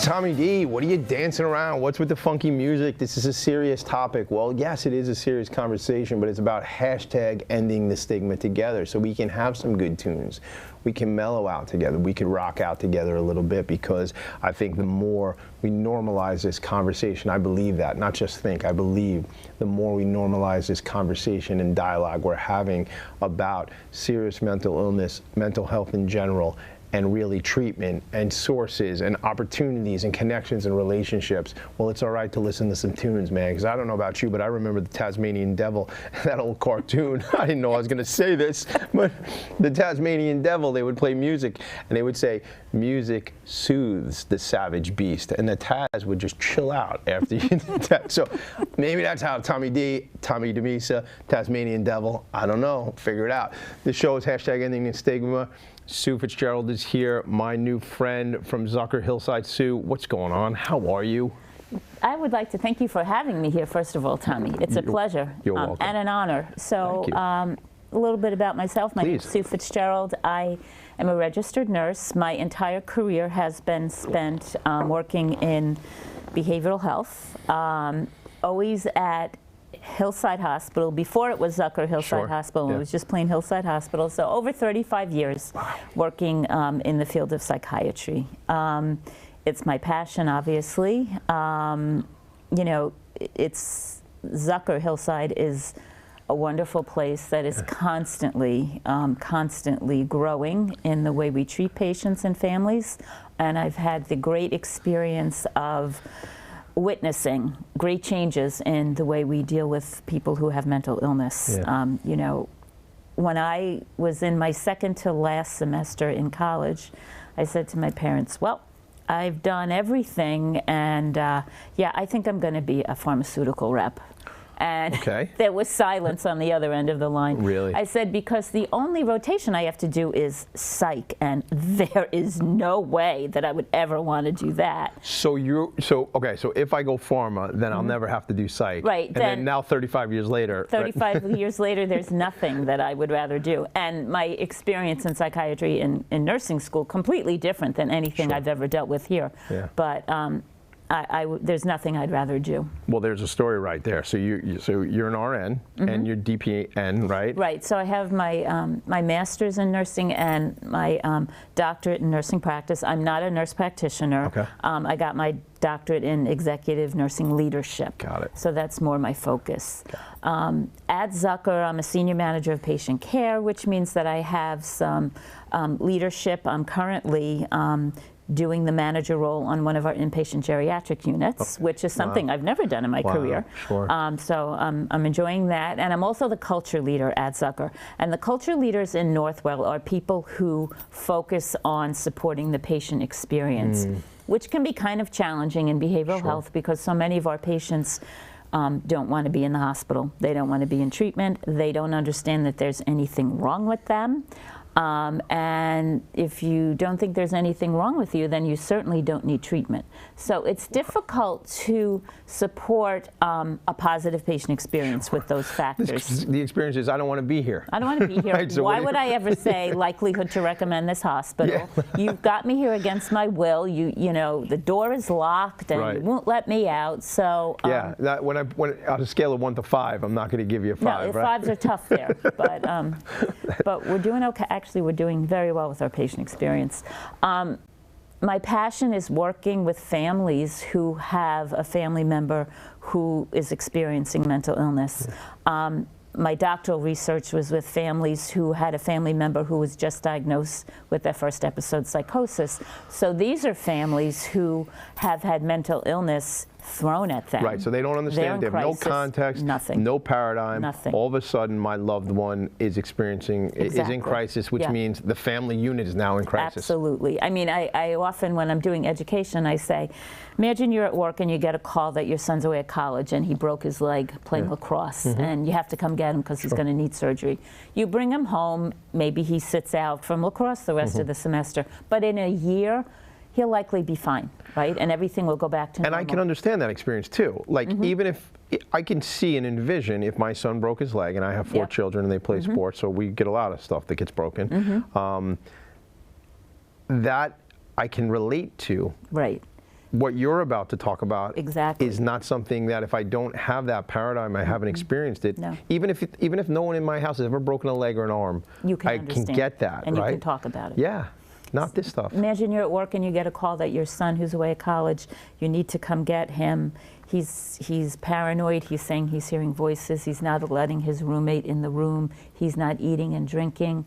Tommy D, what are you dancing around? What's with the funky music? This is a serious topic. Well, yes, it is a serious conversation, but it's about hashtag ending the stigma together so we can have some good tunes. We can mellow out together. We can rock out together a little bit, because I think the more we normalize this conversation, I believe that, not just think, I believe the more we normalize this conversation and dialogue we're having about serious mental illness, mental health in general, and really treatment and sources and opportunities and connections and relationships, well, it's all right to listen to some tunes, man, because I don't know about you, but I remember the Tasmanian Devil, that old cartoon. I didn't know I was going to say this, but the Tasmanian Devil, they would play music, and they would say, music soothes the savage beast, and the Taz would just chill out after you did that. So maybe that's how Tommy D, Tommy DeMisa, Tasmanian Devil, I don't know, figure it out. The show is hashtag ending the stigma. Sue Fitzgerald is here, my new friend from Zucker Hillside. Sue, what's going on? How are you? I would like to thank you for having me here, first of all, Tommy. It's a pleasure You're welcome. And an honor. So a little bit about myself. My name is Sue Fitzgerald. I am a registered nurse. My entire career has been spent working in behavioral health, always at Hillside Hospital. Before it was Zucker Hillside Hospital, it was just plain Hillside Hospital. So over 35 years working in the field of psychiatry. It's my passion, obviously. You know, Zucker Hillside is a wonderful place that is constantly growing in the way we treat patients and families. And I've had the great experience of witnessing great changes in the way we deal with people who have mental illness. You know, when I was in my second to last semester in college, I said to my parents, well, I've done everything, and yeah, I think I'm going to be a pharmaceutical rep. And there was silence on the other end of the line. Really? I said, because the only rotation I have to do is psych, and there is no way that I would ever want to do that. So okay, so if I go pharma, then I'll never have to do psych. Right. And then now 35 years later. 35 years later, there's nothing that I would rather do. And my experience in psychiatry in nursing school, completely different than anything I've ever dealt with here. But there's nothing I'd rather do. Well, there's a story right there. So you're an RN and you're DPN, right? Right. So I have my my master's in nursing and my doctorate in nursing practice. I'm not a nurse practitioner. I got my doctorate in executive nursing leadership. Got it. So that's more my focus. At Zucker, I'm a senior manager of patient care, which means that I have some leadership. I'm currently doing the manager role on one of our inpatient geriatric units, which is something I've never done in my career. So I'm enjoying that. And I'm also the culture leader at Zucker. And the culture leaders in Northwell are people who focus on supporting the patient experience, which can be kind of challenging in behavioral health, because so many of our patients don't want to be in the hospital. They don't want to be in treatment. They don't understand that there's anything wrong with them. And if you don't think there's anything wrong with you, then you certainly don't need treatment. So it's difficult to support a positive patient experience with those factors. The experience is, I don't want to be here. I don't want to be here. Right, so why would I ever say likelihood to recommend this hospital? You've got me here against my will. You know, the door is locked and you won't let me out. So that, when on a scale of 1 to 5, I'm not going to give you a 5. No, fives are tough there, but we're doing okay. Actually, we're doing very well with our patient experience. My passion is working with families who have a family member who is experiencing mental illness. My doctoral research was with families who had a family member who was just diagnosed with their first episode psychosis. So these are families who have had mental illness thrown at them. Right, so they don't understand. They have no context, nothing, no paradigm. Nothing. All of a sudden, my loved one is experiencing, is in crisis, which means the family unit is now in crisis. Absolutely. I mean, I often, when I'm doing education, I say, imagine you're at work and you get a call that your son's away at college and he broke his leg playing lacrosse, and you have to come get him because he's going to need surgery. You bring him home, maybe he sits out from lacrosse the rest of the semester, but in a year, he'll likely be fine, right? And everything will go back to normal. And I can understand that experience too. Like, even if, I can see and envision if my son broke his leg, and I have 4 children and they play sports, so we get a lot of stuff that gets broken. That I can relate to. Right. What you're about to talk about is not something that if I don't have that paradigm, I haven't experienced it. No. Even if no one in my house has ever broken a leg or an arm, I can get that, and right? you can talk about it. Yeah. Not this stuff. Imagine you're at work and you get a call that your son who's away at college, you need to come get him. He's paranoid, he's saying he's hearing voices, he's not letting his roommate in the room, he's not eating and drinking.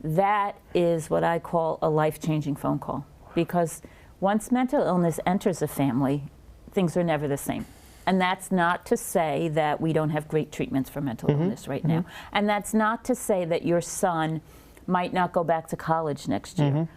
That is what I call a life-changing phone call. Because once mental illness enters a family, things are never the same. And that's not to say that we don't have great treatments for mental illness right now. And that's not to say that your son might not go back to college next year,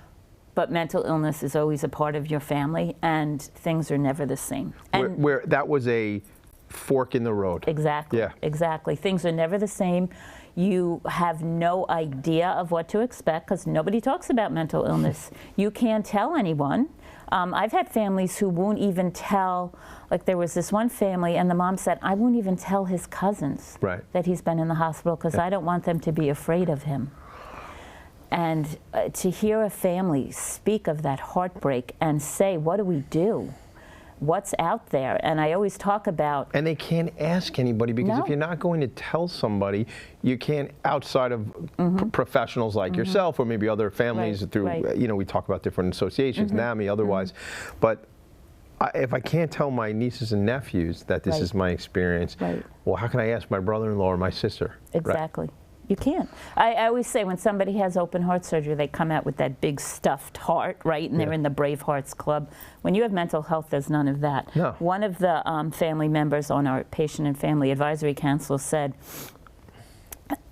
but mental illness is always a part of your family, and things are never the same. And where that was a fork in the road. Exactly. Yeah. Exactly. Things are never the same. You have no idea of what to expect because nobody talks about mental illness. You can't tell anyone. I've had families who won't even tell, like there was this one family and the mom said, I won't even tell his cousins that he's been in the hospital because I don't want them to be afraid of him. And to hear a family speak of that heartbreak and say, what do we do? What's out there? And I always talk about... And they can't ask anybody because if you're not going to tell somebody, you can't, outside of professionals like yourself or maybe other families through, you know, we talk about different associations, NAMI, otherwise. But if I can't tell my nieces and nephews that this is my experience, well, how can I ask my brother-in-law or my sister? Exactly. You can't. I always say when somebody has open heart surgery, they come out with that big stuffed heart, right? And they're in the Brave Hearts Club. When you have mental health, there's none of that. No. One of the family members on our Patient and Family Advisory Council said,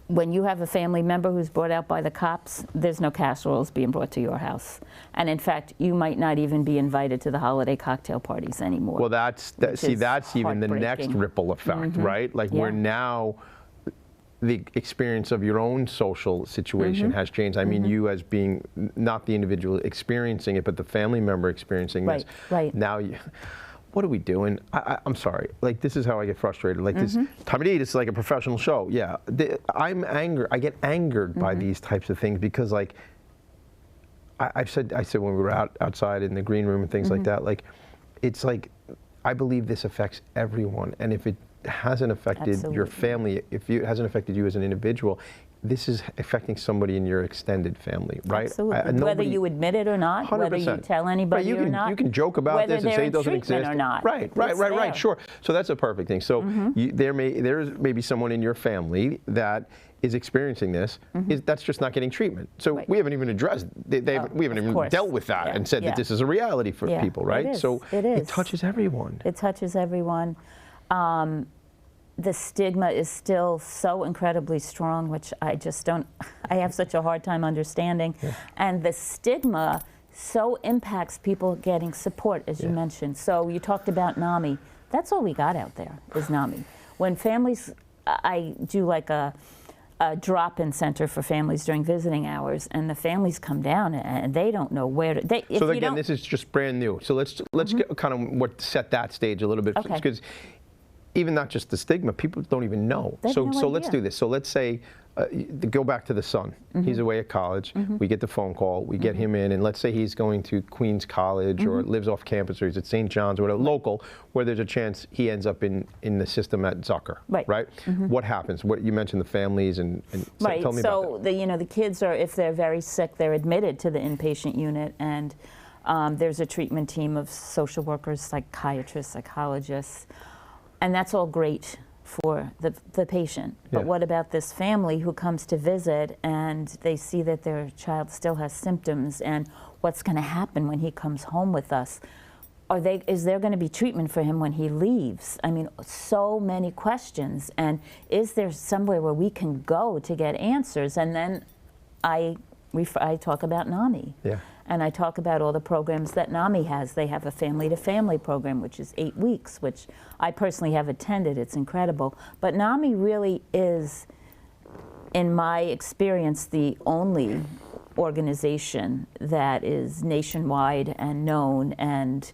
when you have a family member who's brought out by the cops, there's no casseroles being brought to your house. And in fact, you might not even be invited to the holiday cocktail parties anymore. Well, that's even the next ripple effect, right? Like we're now... the experience of your own social situation has changed. I mean, you as being not the individual experiencing it, but the family member experiencing this. Right. Now, what are we doing? I'm sorry. Like, this is how I get frustrated. Like this, Tommy D, this is like a professional show. Yeah, I get angered by these types of things because, like, I said when we were outside in the green room and things like that. Like, it's like I believe this affects everyone, and if it hasn't affected your family, if it hasn't affected you as an individual, this is affecting somebody in your extended family, right? Absolutely. Whether you admit it or not, 100%. Whether you tell anybody or not. You can joke about this and say it doesn't exist. Or not. Right, sure. So that's a perfect thing. So there may be someone in your family that is experiencing this, that's just not getting treatment. So we haven't even addressed, we haven't even dealt with that and said that this is a reality for people, right? So it touches everyone. It touches everyone. The stigma is still so incredibly strong, which I just don't, I have such a hard time understanding. And the stigma so impacts people getting support, as you mentioned. So you talked about NAMI. That's all we got out there is NAMI. When families, I do like a drop-in center for families during visiting hours, and the families come down and they don't know where to. So again, this is just brand new. So let's get kind of set that stage a little bit, because even not just the stigma, people don't even know. So let's do this. So let's say, go back to the son. He's away at college. We get the phone call. We get him in, and let's say he's going to Queens College or lives off campus, or he's at St. John's or whatever, local, where there's a chance he ends up in the system at Zucker. Right. What happens? What you mentioned, the families and tell me about that. So the kids are, if they're very sick, they're admitted to the inpatient unit, and there's a treatment team of social workers, psychiatrists, psychologists. And that's all great for the patient. But what about this family who comes to visit and they see that their child still has symptoms, and what's going to happen when he comes home with us? is there going to be treatment for him when he leaves? I mean, so many questions. And is there somewhere where we can go to get answers? And then I talk about NAMI. Yeah. And I talk about all the programs that NAMI has. They have a family-to-family program, which is 8 weeks, which I personally have attended. It's incredible. But NAMI really is, in my experience, the only organization that is nationwide and known, and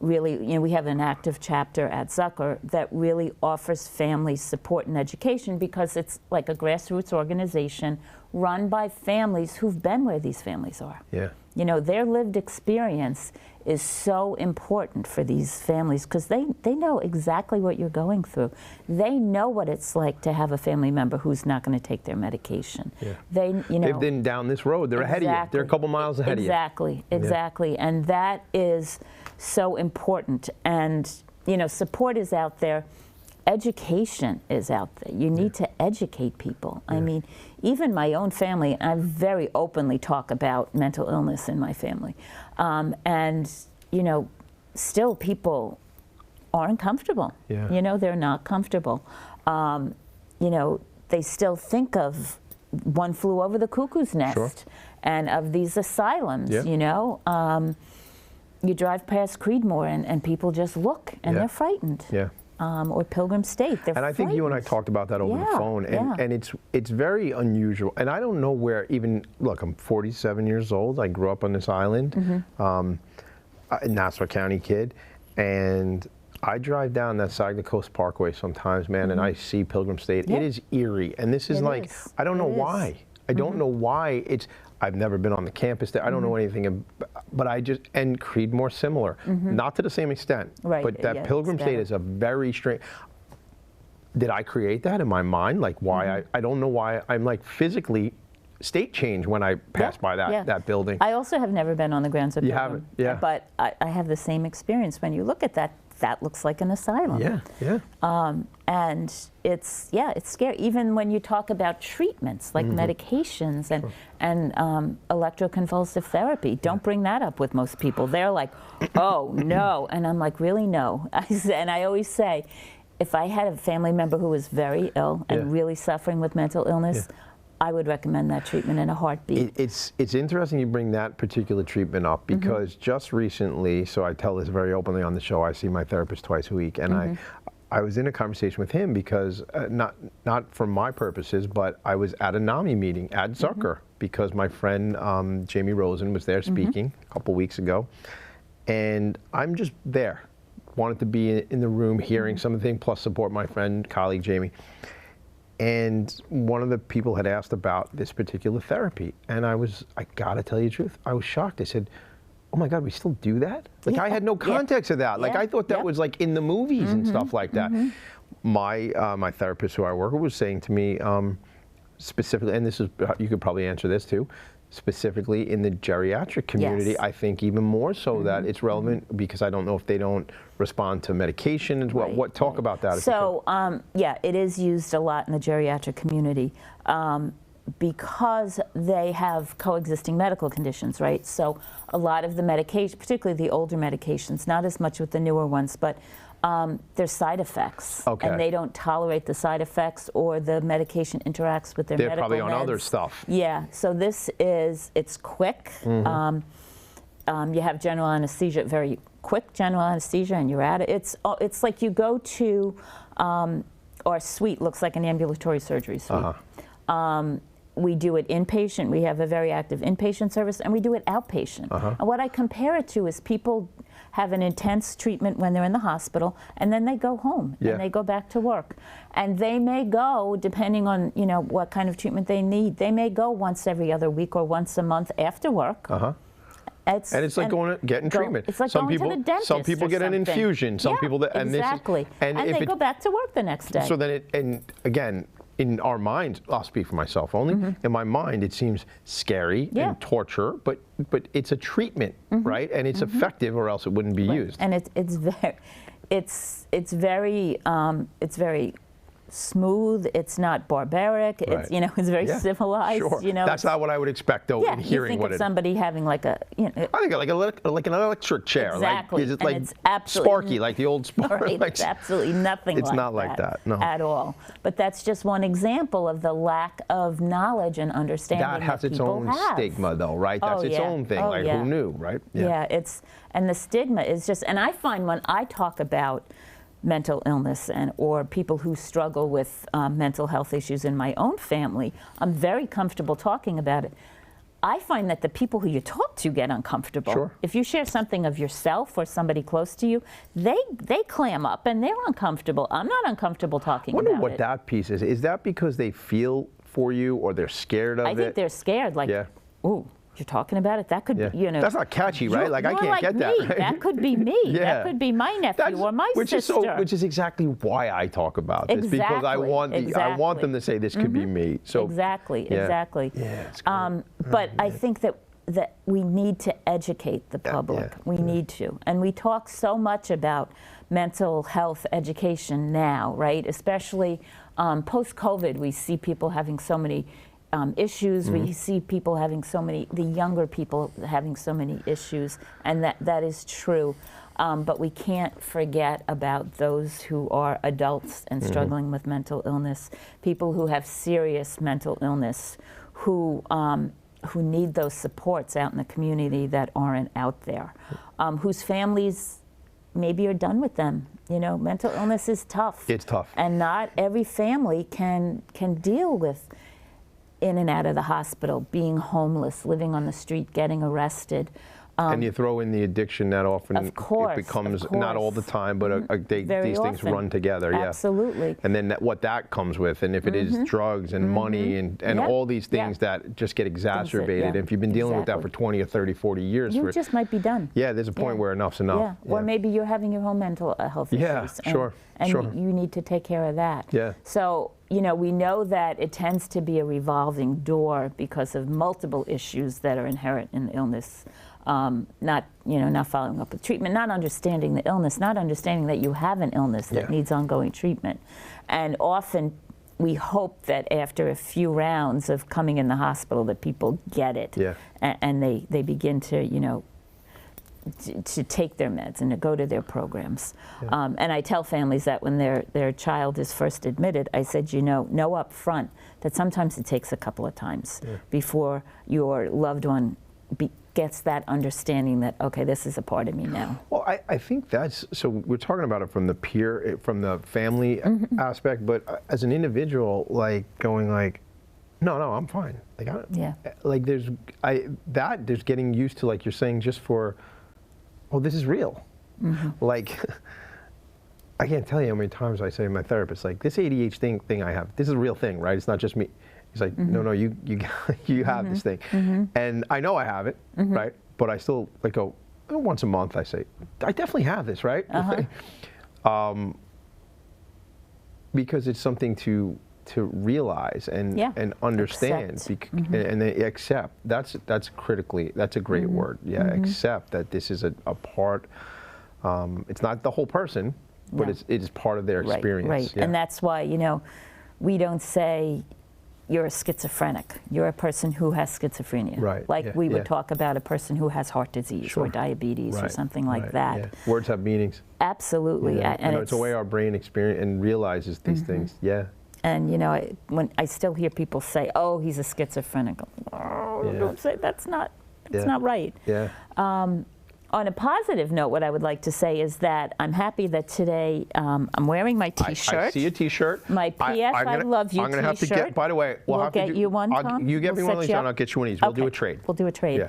really, you know, we have an active chapter at Zucker that really offers family support and education, because it's like a grassroots organization run by families who've been where these families are. Yeah. You know, their lived experience is so important for these families, because they know exactly what you're going through. They know what it's like to have a family member who's not going to take their medication. Yeah. You know, they've been down this road. They're ahead of you. They're a couple miles ahead of you. Exactly. Yeah. And that is so important. And, you know, support is out there. Education is out there. You need to educate people. I mean, even my own family, I very openly talk about mental illness in my family. And, you know, still people aren't comfortable. Yeah. You know, they're not comfortable. You know, they still think of One Flew Over the Cuckoo's Nest. Sure. And of these asylums, you know. You drive past Creedmoor and people just look and they're frightened. Yeah. Or Pilgrim State. They're and I think you and I talked about that over the phone, and it's very unusual. And I don't know where even, look, I'm 47 years old. I grew up on this island, a Nassau County kid, and I drive down that side of the Coast Parkway sometimes, man, and I see Pilgrim State. It is eerie, and this is I don't know why. I don't know why I've never been on the campus there. I don't know anything, but and Creedmoor similar, not to the same extent, but that Pilgrim State is a very strange. Did I create that in my mind? Like why I don't know why I'm like physically state change when I pass by that building. I also have never been on the grounds of Pilgrim. You haven't, yeah. But I have the same experience. When you look at that, that looks like an asylum. Yeah, yeah. And it's scary. Even when you talk about treatments like medications and electroconvulsive therapy, don't bring that up with most people. They're like, oh no, and I'm like, really no. And I always say, if I had a family member who was very ill and really suffering with mental illness, I would recommend that treatment in a heartbeat. It's interesting you bring that particular treatment up, because just recently, so I tell this very openly on the show, I see my therapist twice a week, and I was in a conversation with him because, not for my purposes, but I was at a NAMI meeting at Zucker because my friend Jamie Rosen was there speaking a couple weeks ago, and I'm just there. Wanted to be in the room hearing something, plus support my friend, colleague Jamie. And one of the people had asked about this particular therapy, and I gotta tell you the truth, I was shocked. I said, oh my God, we still do that? Like I had no context of that. Like I thought that was like in the movies and stuff like that. My therapist who I work with was saying to me, specifically, and this is, you could probably answer this too, specifically in the geriatric community, I think even more so that it's relevant, because I don't know if they don't respond to medication as well. Talk about that. So, yeah, it is used a lot in the geriatric community because they have coexisting medical conditions, right? So a lot of the medication, particularly the older medications, not as much with the newer ones, but there's side effects, and they don't tolerate the side effects, or the medication interacts with their medical meds. They're probably on other stuff. Yeah, so it's quick. You have general anesthesia, very quick general anesthesia, and you're at it. It's like you go to our suite, looks like an ambulatory surgery suite. We do it inpatient. We have a very active inpatient service, and we do it outpatient. And what I compare it to is people have an intense treatment when they're in the hospital, and then they go home and they go back to work. And they may go, depending on what kind of treatment they need, they may go once every other week or once a month after work. It's like getting treatment. It's like going to the dentist. Some people get an infusion. Some people that, and exactly. And they go back to work the next day. So then and again, in our minds, I'll speak for myself only, in my mind it seems scary and torture, but it's a treatment, right? And it's effective, or else it wouldn't be used. And it's very smooth, it's not barbaric, it's, you know, it's very civilized, sure. you know. That's not what I would expect, though, in hearing what you think of somebody having like a, you know. I think like an electric chair. Exactly. Like, and it's absolutely Sparky, like the old Sparky. Right, it's absolutely nothing it's like not like that, no. at all. But that's just one example of the lack of knowledge and understanding that has its people own have. stigma, though, right? That's its own thing. Like, who knew, right? Yeah, and the stigma is just, and I find when I talk about mental illness or people who struggle with mental health issues in my own family, I'm very comfortable talking about it. I find that the people who you talk to get uncomfortable. Sure. If you share something of yourself or somebody close to you, they clam up and they're uncomfortable. I'm not uncomfortable talking about it. I wonder what that piece is. Is that because they feel for you or they're scared of it? I think they're scared, like, ooh, you're talking about it? That could be, you know. That's not catchy, right? Like, I can't get that. Right? That could be me. That could be my nephew or my sister. Which is exactly why I talk about this. Because I want them to say, this could be me. So exactly. Yeah, it's great. But I think that we need to educate the public. We need to. And we talk so much about mental health education now, right? Especially post-COVID, we see people having so many issues. We see people having the younger people having so many issues, and that is true. But we can't forget about those who are adults and struggling with mental illness, people who have serious mental illness, who need those supports out in the community that aren't out there, whose families maybe are done with them. You know, mental illness is tough. It's tough. And not every family can deal with in and out of the hospital, being homeless, living on the street, getting arrested. And you throw in the addiction that often of course, it becomes, not all the time, but these things run together. Absolutely. And then what that comes with, and if it is drugs and money and all these things that just get exacerbated. And if you've been dealing with that for 20 or 30, 40 years. You just might be done. Yeah, there's a point where enough's enough. Yeah. Or maybe you're having your own mental health issues. And you need to take care of that. Yeah. So, you know, we know that it tends to be a revolving door because of multiple issues that are inherent in the illness. Not following up with treatment, not understanding the illness, not understanding that you have an illness that needs ongoing treatment. And often we hope that after a few rounds of coming in the hospital that people get it. And they begin to, you know, to take their meds and to go to their programs. And I tell families that when their child is first admitted, I said, you know up front that sometimes it takes a couple of times before your loved one gets that understanding that, okay, this is a part of me now. Well, I think that's, so we're talking about it from the family aspect, but as an individual, like going like, no, I'm fine. Like there's getting used to, like you're saying, just for, oh, this is real. Like, I can't tell you how many times I say to my therapist, like, this ADHD thing I have, this is a real thing, right? It's not just me. He's like, no, you have this thing. And I know I have it, right? But I still, like, go, once a month I say, I definitely have this, right? Because it's something to realize and understand and then accept. That's a great word. Accept that this is a part. It's not the whole person, but it is part of their experience. Right. And that's why, you know, we don't say you're a schizophrenic. You're a person who has schizophrenia. Right. Like we would talk about a person who has heart disease or diabetes or something like that. Words have meanings. Absolutely. And it's a way our brain experience and realizes these things. And you know, when I still hear people say, "Oh, he's a schizophrenic," don't say that's not right. On a positive note, what I would like to say is that I'm happy that today I'm wearing my T-shirt. I see a T-shirt. My P.S. I love you T-shirt. I'm going to have to get, by the way, we'll get you one, Tom? You get me one of these and I'll get you one of these. We'll do a trade. We'll do a trade.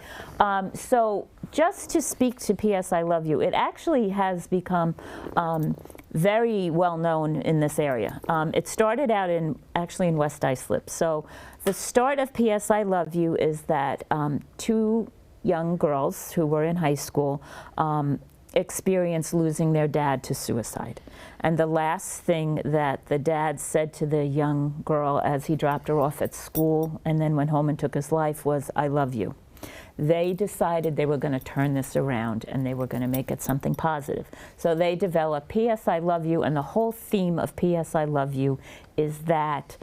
So just to speak to P.S. I Love You, it actually has become very well known in this area. It started out actually in West Islip. So the start of P.S. I Love You is that two young girls who were in high school experienced losing their dad to suicide. And the last thing that the dad said to the young girl as he dropped her off at school and then went home and took his life was, "I love you." They decided they were going to turn this around and they were going to make it something positive. So they developed P.S. I Love You, and the whole theme of P.S. I Love You is that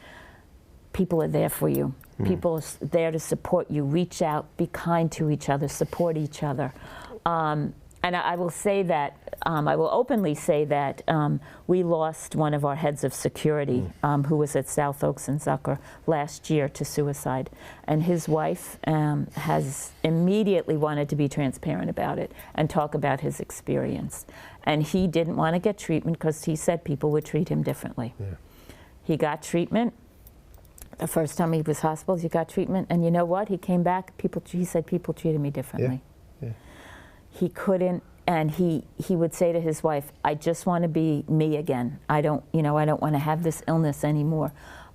people are there for you. People are there to support you. Reach out, be kind to each other, support each other. And I will say that, I will openly say that we lost one of our heads of security who was at South Oaks and Zucker last year to suicide. And his wife has immediately wanted to be transparent about it and talk about his experience. And he didn't want to get treatment because he said people would treat him differently. Yeah. He got treatment. The first time he was hospitalized, he got treatment, and you know what? He came back. He said people treated me differently. Yeah. Yeah. He couldn't, and he would say to his wife, "I just want to be me again. I don't want to have this illness anymore."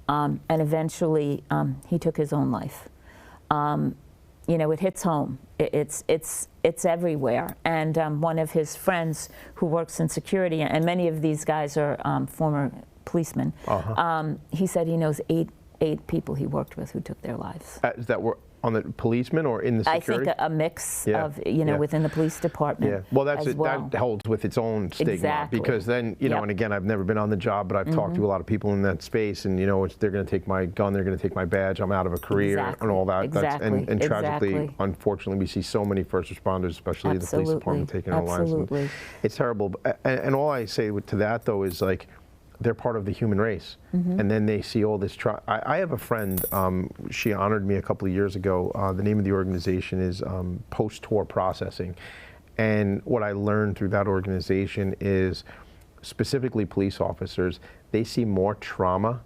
And eventually, he took his own life. It hits home. It's everywhere. And one of his friends who works in security, and many of these guys are former policemen. He said he knows eight people he worked with who took their lives. That were on the policemen or in the security? I think a mix of, within the police department. Yeah. Well, that holds with its own stigma, because then, and again, I've never been on the job, but I've talked to a lot of people in that space, and they're going to take my gun, they're going to take my badge, I'm out of a career, and all that. And tragically, unfortunately, we see so many first responders, especially the police department, taking our lives. And it's terrible. And all I say to that, though, is like, they're part of the human race. And then they see all this. I have a friend, she honored me a couple of years ago. The name of the organization is Post-Tour Processing. And what I learned through that organization is, specifically police officers, they see more trauma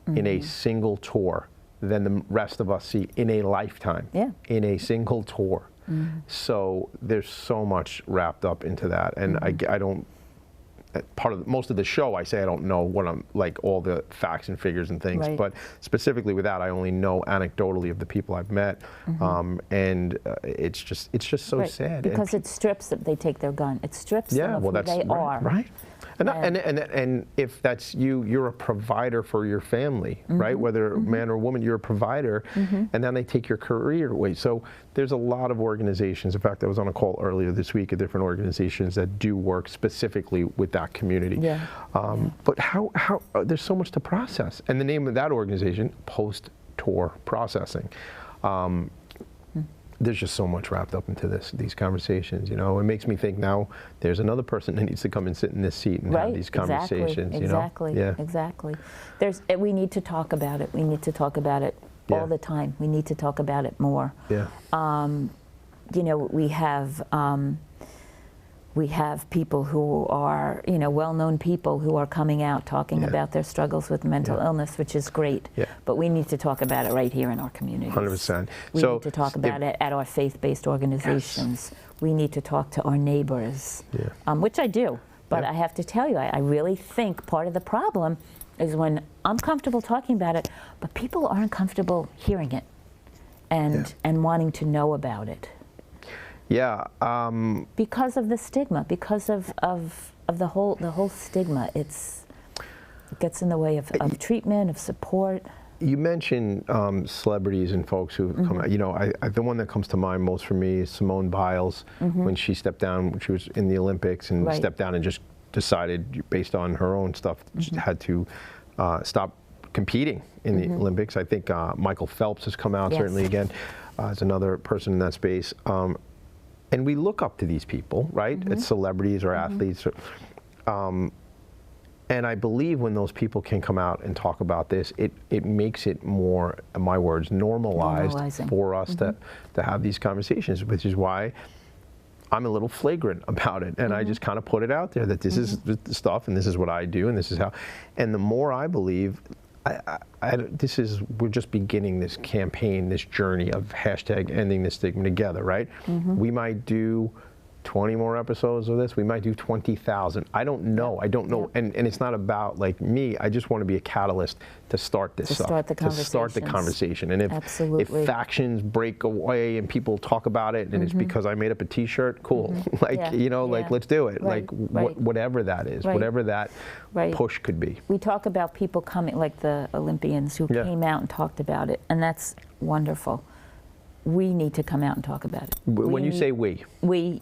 in a single tour than the rest of us see in a lifetime, in a single tour. So there's so much wrapped up into that. And I don't, most of the show, I say I don't know what I'm like, all the facts and figures and things, but specifically with that, I only know anecdotally of the people I've met, and it's just so sad. Because it strips them. They take their gun. It strips them of who they are. Right. And if that's you, you're a provider for your family, right? Whether man or woman, you're a provider, and then they take your career away. So there's a lot of organizations. In fact, I was on a call earlier this week at different organizations that do work specifically with that community. But how there's so much to process. And the name of that organization, Post-Tour Processing. There's just so much wrapped up into these conversations, It makes me think now there's another person that needs to come and sit in this seat and have these conversations, Exactly. We need to talk about it. We need to talk about it all the time. We need to talk about it more. We have people who are, well-known people who are coming out talking about their struggles with mental illness, which is great. But we need to talk about it right here in our communities. 100%. We need to talk about it at our faith-based organizations. We need to talk to our neighbors, which I do. But I have to tell you, I really think part of the problem is when I'm comfortable talking about it, but people aren't comfortable hearing it and wanting to know about it. Because of the stigma, because of the whole stigma, it gets in the way of treatment, of support. You mentioned celebrities and folks who come out. The one that comes to mind most for me is Simone Biles, when she stepped down, when she was in the Olympics and stepped down and just decided, based on her own stuff, she had to stop competing in the Olympics. I think Michael Phelps has come out certainly again as another person in that space. And we look up to these people, right? It's celebrities or athletes. And I believe when those people can come out and talk about this, it makes it more, in my words, normalized for us to have these conversations, which is why I'm a little flagrant about it. And I just kind of put it out there that this is the stuff and this is what I do and this is how. And the more I believe, we're just beginning this campaign, this journey of #ending the stigma together, right? We might do 20 more episodes of this. We might do 20,000. I don't know. And it's not about like me. I just want to be a catalyst to start this stuff. To start the conversation. And if factions break away and people talk about it and it's because I made up a t-shirt, cool. Like let's do it. Whatever that is, whatever that push could be. We talk about people coming, like the Olympians who came out and talked about it, and that's wonderful. we need to come out and talk about it. When you say we,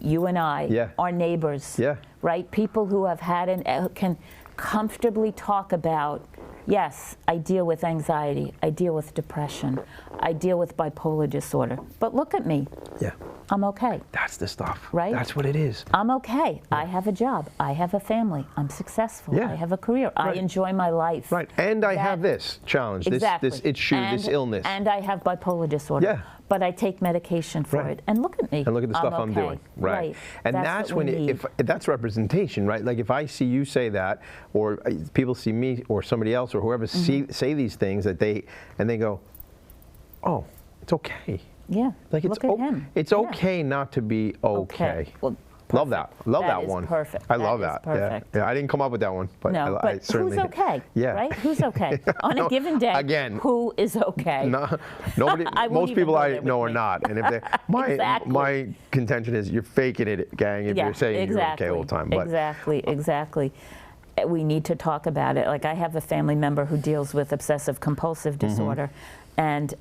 you and I, yeah. our neighbors, yeah. right? People who have had can comfortably talk about, yes, I deal with anxiety, I deal with depression, I deal with bipolar disorder, but look at me. Yeah. I'm okay. That's the stuff. Right? That's what it is. I'm okay. Yeah. I have a job. I have a family. I'm successful. Yeah. I have a career. Right. I enjoy my life. Right. And I have this challenge, exactly. this issue, this illness. And I have bipolar disorder. Yeah. But I take medication for it. And look at me. And look at the stuff I'm doing. Right. And that's when if that's representation, right? Like if I see you say that, or people see me or somebody else or whoever say these things that they go, oh, it's okay. Yeah, like look at him. It's okay not to be okay. Well, love that. Love that one. Perfect. I love that. Perfect. Yeah. I didn't come up with that one, but no, I certainly. Who's okay? Yeah. Right? Who's okay on a given day? Again, who is okay? No, nobody. Most people I know are not, and if they, my contention is you're faking it, gang. If you're saying you're okay all the time. But Exactly. We need to talk about it. Like I have a family member who deals with obsessive compulsive disorder, and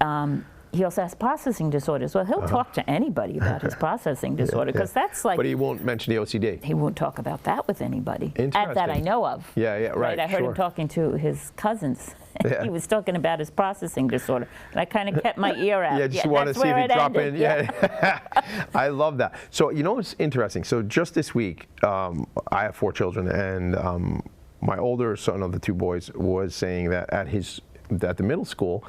he also has processing disorders. Well, he'll talk to anybody about his processing disorder because that's like. But he won't mention the OCD. He won't talk about that with anybody. Interesting. That I know of. Yeah, right. I heard him talking to his cousins. Yeah. He was talking about his processing disorder, and I kind of kept my ear out. Yeah, just want to see if he drop in. Yeah. I love that. So you know what's interesting? So just this week, I have 4 children, and my older son of the 2 boys was saying that at the middle school,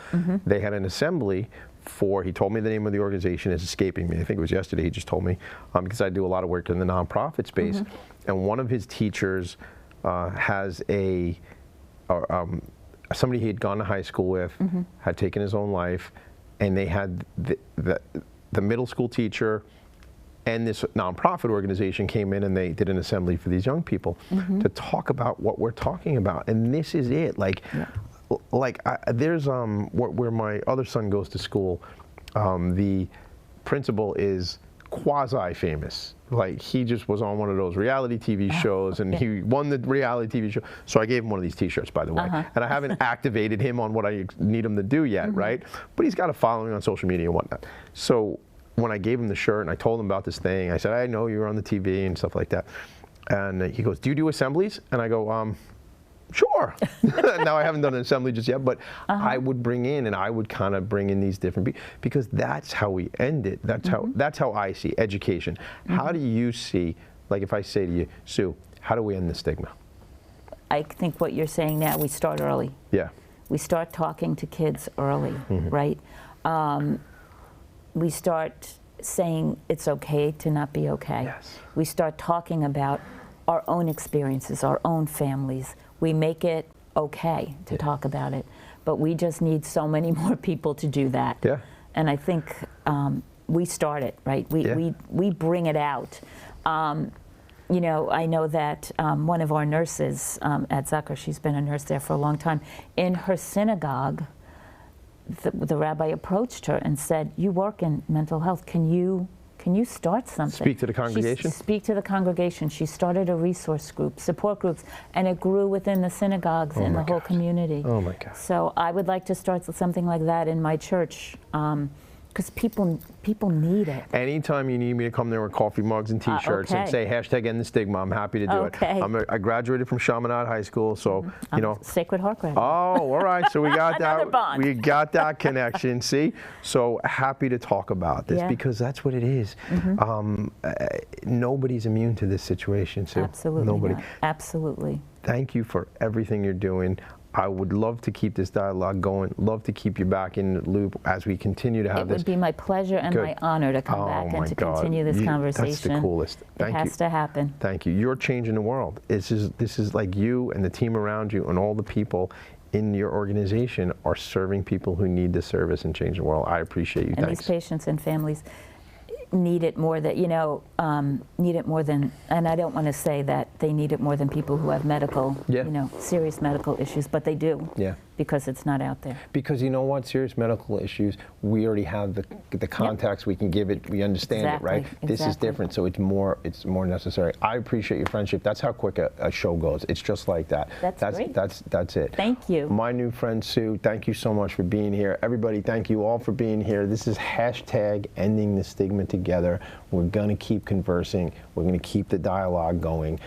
they had an assembly for, he told me the name of the organization is escaping me. I think it was yesterday he just told me, because I do a lot of work in the nonprofit space. And one of his teachers has somebody he had gone to high school with, had taken his own life, and they had the middle school teacher and this nonprofit organization came in and they did an assembly for these young people to talk about what we're talking about. And this is it. There's where my other son goes to school, the principal is quasi-famous. Like he just was on one of those reality TV shows, and he won the reality TV show. So I gave him one of these T-shirts, by the way, and I haven't activated him on what I need him to do yet, right? But he's got a following on social media and whatnot. So when I gave him the shirt and I told him about this thing, I said, I know you were on the TV and stuff like that. And he goes, do you do assemblies? And I go, sure. Now I haven't done an assembly just yet, but I would bring in, and I would kind of bring in these different people, because that's how we end it. That's how I see education. How do you see, like if I say to you, Sue, how do we end the stigma? I think what you're saying now, we start early. Yeah. We start talking to kids early, right? We start saying it's okay to not be okay. Yes. We start talking about our own experiences, our own families. We make it okay to talk about it, but we just need so many more people to do that. Yeah. And I think we start it, right? We bring it out. You know, I know that one of our nurses at Zucker, she's been a nurse there for a long time, in her synagogue, the rabbi approached her and said, you work in mental health, can you start something? Speak to the congregation? Speak to the congregation. She started a resource group, support groups, and it grew within the synagogues in the whole community. Oh my God. So I would like to start something like that in my church, because people need it. Anytime you need me to come there with coffee mugs and T-shirts and say #end the stigma, I'm happy to do it. I graduated from Chaminade High School, so you know. Sacred Heart graduate. Oh, all right. So we got that. Bond. We got that connection. See, so happy to talk about this because that's what it is. Nobody's immune to this situation, Sue. Absolutely. Nobody. Not. Absolutely. Thank you for everything you're doing. I would love to keep this dialogue going, love to keep you back in the loop as we continue to have this. It would be my pleasure and my honor to come back and to continue this conversation. That's the coolest. Thank you. It has to happen. Thank you. You're changing the world. This is like you and the team around you and all the people in your organization are serving people who need the service and change the world. I appreciate you. And Thanks. These patients and families need it more than, need it more than, and I don't want to say that they need it more than people who have medical, serious medical issues, but they do. Yeah. because it's not out there. Because you know what, serious medical issues, we already have the contacts, we can give it, we understand it, right? This is different, so it's more necessary. I appreciate your friendship. That's how quick a show goes. It's just like that. That's great. That's it. Thank you. My new friend Sue, thank you so much for being here. Everybody, thank you all for being here. This is hashtag ending the stigma together. We're gonna keep conversing. We're gonna keep the dialogue going.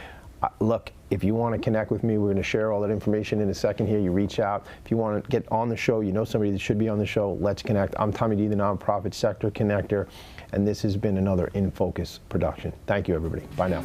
Look, if you want to connect with me, we're going to share all that information in a second here. You reach out. If you want to get on the show, you know somebody that should be on the show, let's connect. I'm Tommy D, the Nonprofit Sector Connector, and this has been another In Focus production. Thank you, everybody. Bye now.